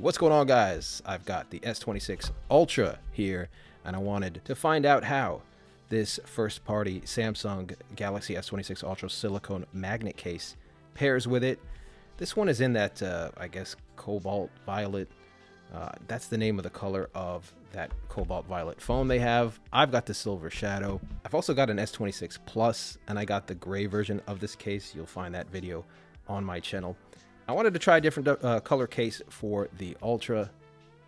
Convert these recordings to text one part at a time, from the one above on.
What's going on, guys? I've got the S26 Ultra here, and I wanted to find out how this first-party Samsung Galaxy S26 Ultra silicone magnet case pairs with it. This one is in that, I guess, cobalt violet. That's the name of the color of that cobalt violet phone they have. I've got the silver shadow. I've also got an S26 Plus, and I got the gray version of this case. You'll find that video on my channel. I wanted to try a different color case for the Ultra,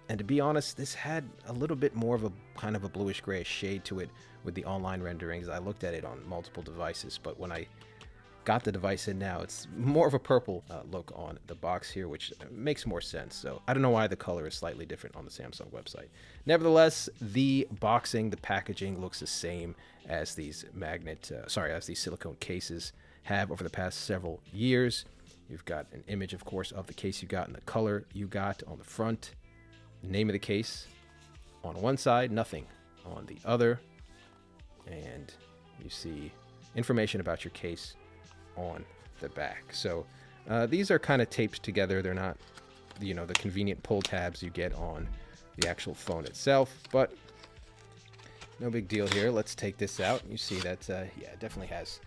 and to be honest, this had a little bit more of a kind of a bluish grayish shade to it with the online renderings. I looked at it on multiple devices, but when I got the device in now, it's more of a purple look on the box here, which makes more sense. So I don't know why the color is slightly different on the Samsung website. Nevertheless, the boxing, the packaging looks the same as these as these silicone cases have over the past several years. You've got an image, of course, of the case you got and the color you got on the front. Name of the case on one side, nothing on the other. And you see information about your case on the back. So these are kind of taped together. They're not, the convenient pull tabs you get on the actual phone itself, but no big deal here. Let's take this out. You see that, yeah, it definitely has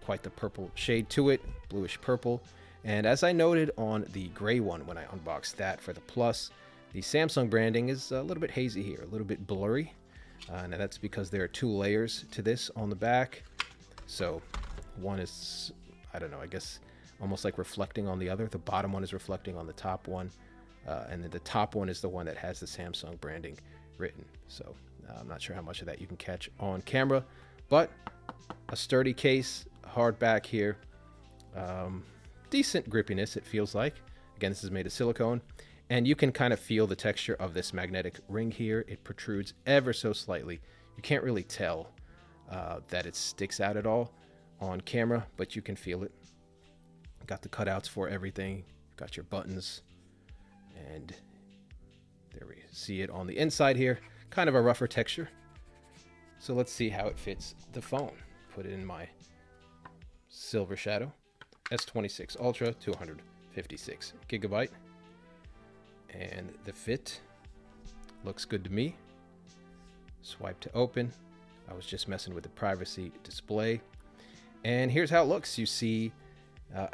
quite the purple shade to it, bluish purple. And as I noted on the gray one when I unboxed that for the Plus, the Samsung branding is a little bit hazy here, a little bit blurry. And that's because there are two layers to this on the back. So one is, I don't know, I guess almost like reflecting on the other. The bottom one is reflecting on the top one. And then the top one is the one that has the Samsung branding written. So I'm not sure how much of that you can catch on camera, but a sturdy case, hard back here, decent grippiness, it feels like. Again, this is made of silicone, and you can kind of feel the texture of this magnetic ring here. It protrudes ever so slightly. You can't really tell that it sticks out at all on camera, but you can feel it. Got the cutouts for everything, got your buttons, and there we see it on the inside here. Kind of a rougher texture. So let's see how it fits the phone. Put it in my silver shadow, S26 Ultra, 256 gigabyte. And the fit looks good to me. Swipe to open. I was just messing with the privacy display. And here's how it looks. You see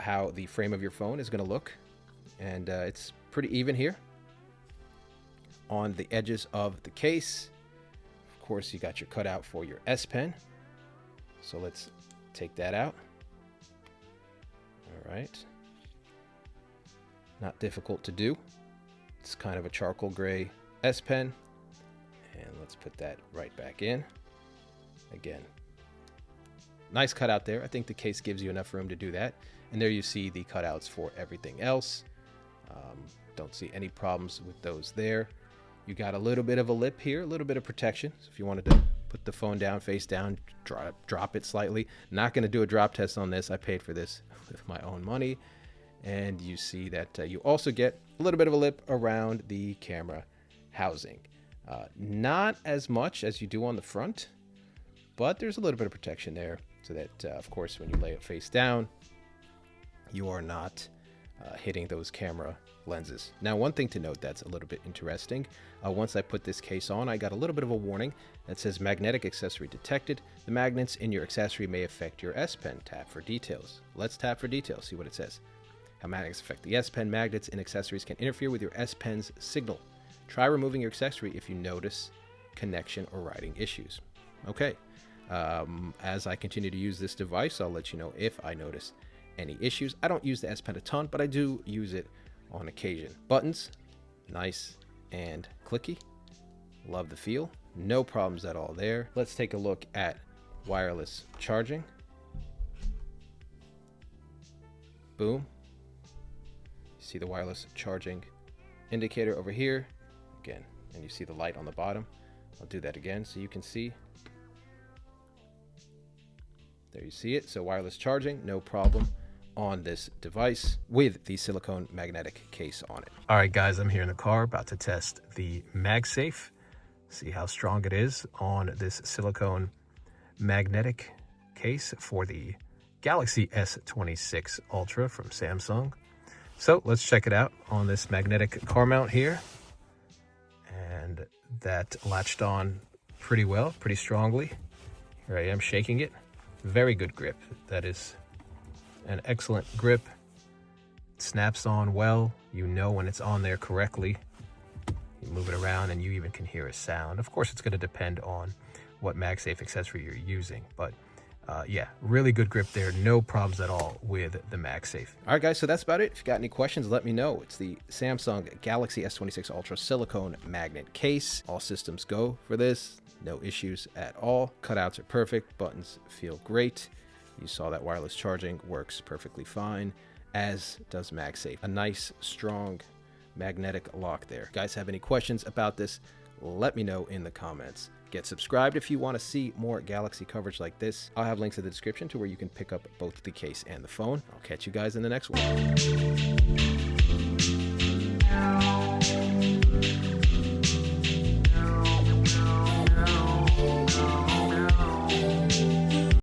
how the frame of your phone is going to look. And it's pretty even here on the edges of the case. Of course, you got your cutout for your S Pen. So let's take that out. All right. Not difficult to do. It's kind of a charcoal gray S Pen. And let's put that right back in. Again, nice cutout there. I think the case gives you enough room to do that. And there you see the cutouts for everything else. Don't see any problems with those there. You got a little bit of a lip here, a little bit of protection. So if you wanted to put the phone down, face down, drop it slightly. Not going to do a drop test on this. I paid for this with my own money. And you see that you also get a little bit of a lip around the camera housing. Not as much as you do on the front, but there's a little bit of protection there so that, of course, when you lay it face down, you are not hitting those camera lenses. Now, one thing to note that's a little bit interesting, once I put this case on, I got a little bit of a warning that says magnetic accessory detected. The magnets in your accessory may affect your S Pen. Tap for details. Let's tap for details, see what it says. How magnets affect the S Pen. Magnets in accessories can interfere with your S Pen's signal. Try removing your accessory if you notice connection or writing issues. Okay, as I continue to use this device, I'll let you know if I notice any issues. I don't use the S Pen a ton, but I do use it on occasion. Buttons, nice and clicky. Love the feel. No problems at all there. Let's take a look at wireless charging. Boom. You see the wireless charging indicator over here. Again, and you see the light on the bottom. I'll do that again so you can see. There you see it. So wireless charging, no problem on this device with the silicone magnetic case on it. All right, guys, I'm here in the car about to test the MagSafe. See how strong it is on this silicone magnetic case for the Galaxy S26 Ultra from Samsung. So let's check it out on this magnetic car mount here. And that latched on pretty well, pretty strongly. Here I am shaking it. Very good grip. That is an excellent grip. It snaps on well. You know when it's on there correctly. You move it around and you even can hear a sound. Of course, it's going to depend on what MagSafe accessory you're using, but yeah, really good grip there. No problems at all with the MagSafe. All right, guys, so that's about it. If you got any questions, let me know. It's the Samsung Galaxy S26 Ultra Silicone Magnet Case. All systems go for this. No issues at all. Cutouts are perfect. Buttons feel great. You saw that wireless charging works perfectly fine, as does MagSafe. A nice, strong magnetic lock there. Guys, have any questions about this? Let me know in the comments. Get subscribed if you want to see more Galaxy coverage like this. I'll have links in the description to where you can pick up both the case and the phone. I'll catch you guys in the next one.